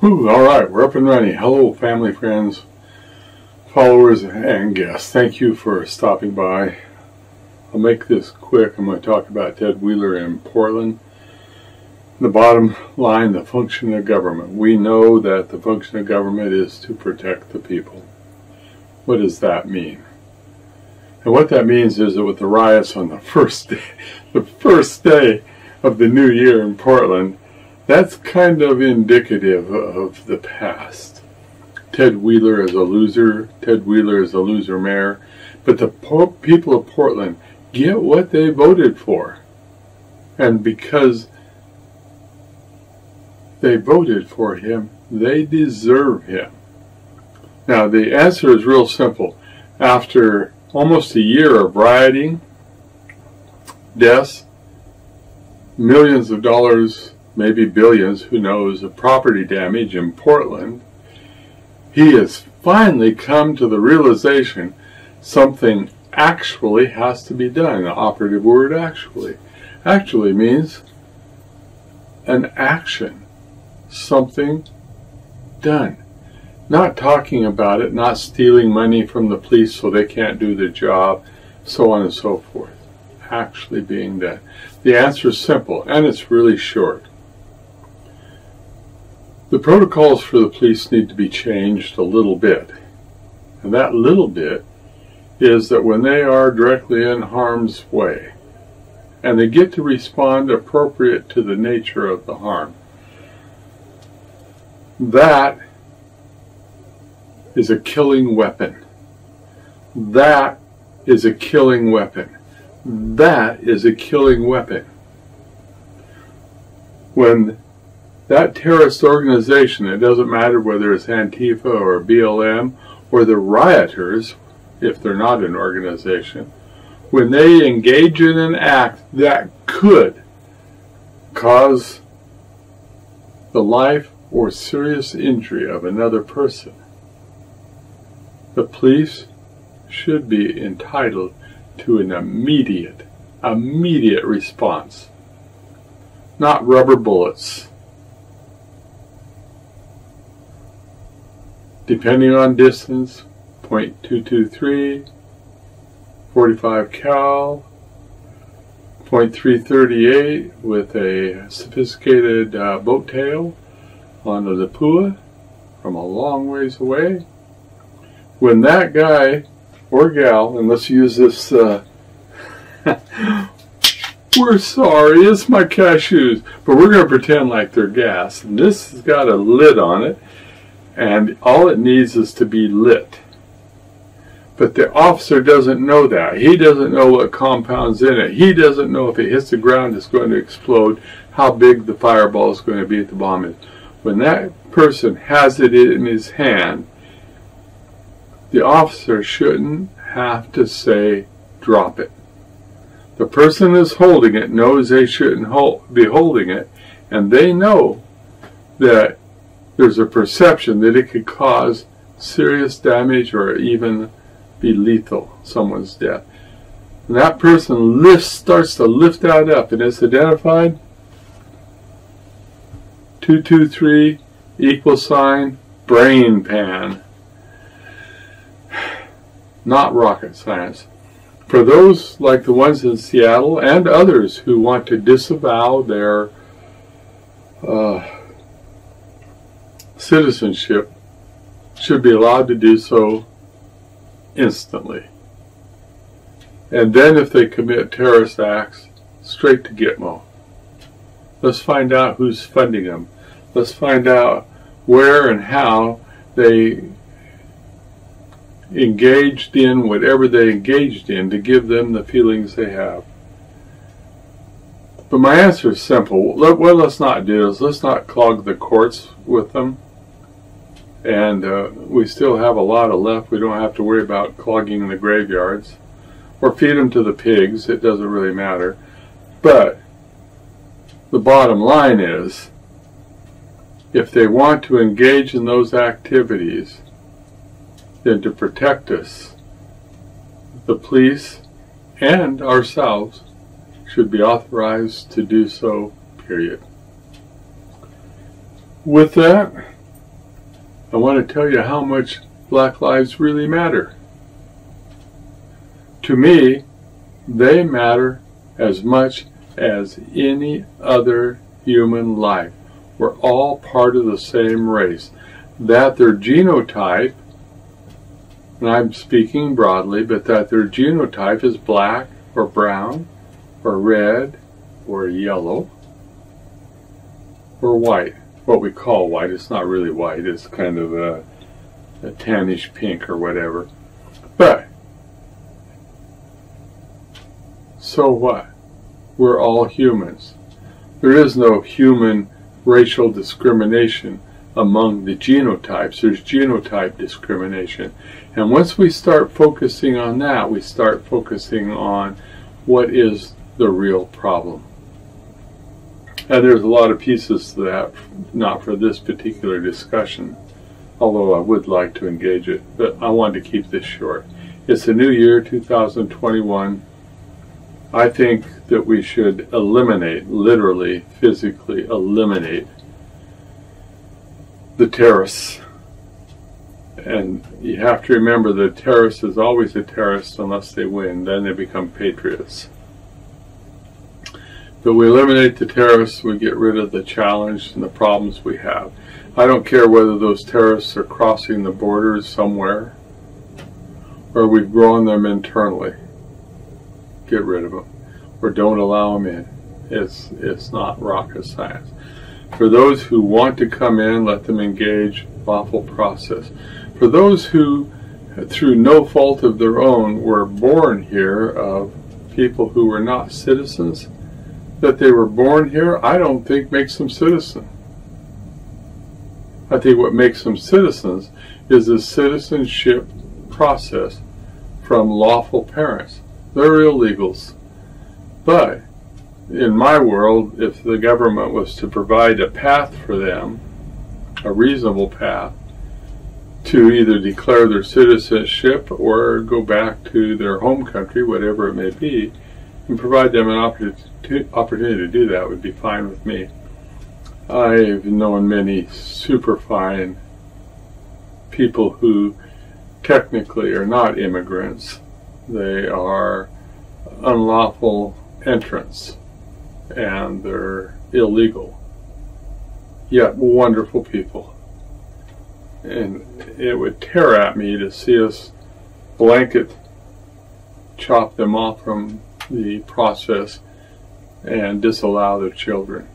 Ooh, all right, we're up and running. Hello, family, friends, followers, and guests. Thank you for stopping by. I'll make this quick. I'm going to talk about Ted Wheeler in Portland. The bottom line, the function of government. We know that the function of government is to protect the people. What does that mean? And what that means is that with the riots on the first day of the new year in Portland, that's kind of indicative of the past. Ted Wheeler is a loser. Ted Wheeler is a loser mayor. But the people of Portland get what they voted for. And because they voted for him, they deserve him. Now, the answer is real simple. After almost a year of rioting, deaths, millions of dollars, maybe billions, who knows, of property damage in Portland, he has finally come to the realization something actually has to be done. The operative word actually. Actually means an action. Something done. Not talking about it, not stealing money from the police so they can't do their job, so on and so forth. Actually being done. The answer is simple, and it's really short. The protocols for the police need to be changed a little bit. And that little bit is that when they are directly in harm's way, and they get to respond appropriate to the nature of the harm, that is a killing weapon. That is a killing weapon. That is a killing weapon. When that terrorist organization, it doesn't matter whether it's Antifa or BLM or the rioters, if they're not an organization, when they engage in an act that could cause the life or serious injury of another person, the police should be entitled to an immediate response, not rubber bullets. Depending on distance, .223, 45 cal, .338 with a sophisticated boat tail on the Lapua from a long ways away. When that guy or gal, and let's use this, we're sorry, it's my cashews, but we're going to pretend like they're gas. And this has got a lid on it, and all it needs is to be lit. But the officer doesn't know that. He doesn't know what compound's in it. He doesn't know if it hits the ground it's going to explode, how big the fireball is going to be at the bomb is. When that person has it in his hand, the officer shouldn't have to say, drop it. The person that's holding it knows they shouldn't be holding it, and they know that there's a perception that it could cause serious damage or even be lethal, someone's death. And that person starts to lift that up, and it's identified 223 =, brain pan. Not rocket science. For those like the ones in Seattle and others who want to disavow their citizenship, should be allowed to do so instantly. And then if they commit terrorist acts, straight to Gitmo. Let's find out who's funding them. Let's find out where and how they engaged in whatever they engaged in to give them the feelings they have. But my answer is simple. What let's not do is let's not clog the courts with them. And we still have a lot of left. We don't have to worry about clogging the graveyards or feed them to the pigs. It doesn't really matter. But the bottom line is, if they want to engage in those activities, then to protect us, the police and ourselves should be authorized to do so, period. With that, I want to tell you how much black lives really matter. To me, they matter as much as any other human life. We're all part of the same race. That their genotype, and I'm speaking broadly, but that their genotype is black or brown or red or yellow or white. What we call white. It's not really white. It's kind of a tannish pink or whatever. But, so what? We're all humans. There is no human racial discrimination among the genotypes. There's genotype discrimination. And once we start focusing on that, we start focusing on what is the real problem. And there's a lot of pieces to that, not for this particular discussion, although I would like to engage it, but I wanted to keep this short. It's a new year, 2021. I think that we should eliminate, literally, physically eliminate the terrorists. And you have to remember that a terrorist is always a terrorist unless they win. Then they become patriots. But we eliminate the terrorists, we get rid of the challenge and the problems we have. I don't care whether those terrorists are crossing the borders somewhere or we've grown them internally. Get rid of them. Or don't allow them in. It's not rocket science. For those who want to come in, let them engage lawful process. For those who, through no fault of their own, were born here, of people who were not citizens, that they were born here, I don't think makes them citizen. I think what makes them citizens is the citizenship process from lawful parents. They're illegals. But in my world, if the government was to provide a path for them, a reasonable path, to either declare their citizenship or go back to their home country, whatever it may be, and provide them an opportunity to do that, would be fine with me. I've known many super fine people who technically are not immigrants. They are unlawful entrants and they're illegal, yet wonderful people. And it would tear at me to see us blanket chop them off from the process and disallow their children.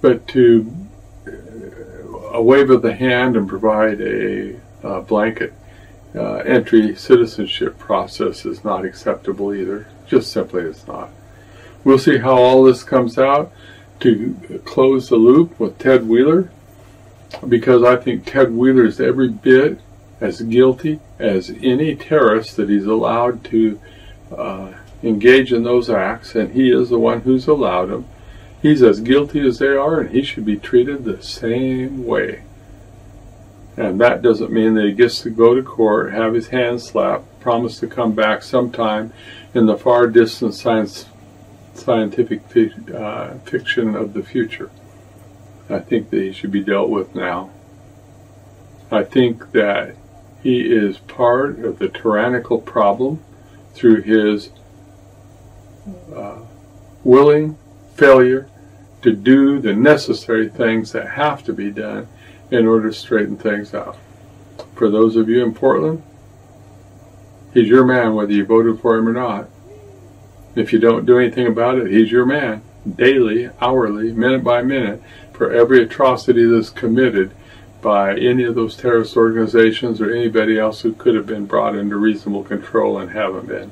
But to a wave of the hand and provide a blanket entry citizenship process is not acceptable either. Just simply it's not. We'll see how all this comes out. To close the loop with Ted Wheeler, because I think Ted Wheeler is every bit as guilty as any terrorist that he's allowed to engage in those acts, and he is the one who's allowed them. He's as guilty as they are, and he should be treated the same way. And that doesn't mean that he gets to go to court, have his hand slapped, promise to come back sometime in the far distant scientific fiction of the future. I think that he should be dealt with now. I think that he is part of the tyrannical problem through his willing failure to do the necessary things that have to be done in order to straighten things out. For those of you in Portland, he's your man whether you voted for him or not. If you don't do anything about it, he's your man, daily, hourly, minute by minute, for every atrocity that's committed by any of those terrorist organizations or anybody else who could have been brought into reasonable control and haven't been.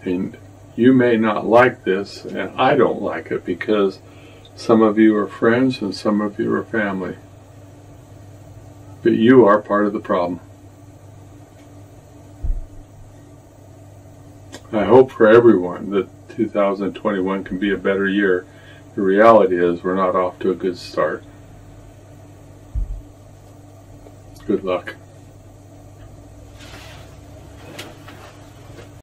And you may not like this, and I don't like it, because some of you are friends and some of you are family. But you are part of the problem. I hope for everyone that 2021 can be a better year. The reality is we're not off to a good start. Good luck.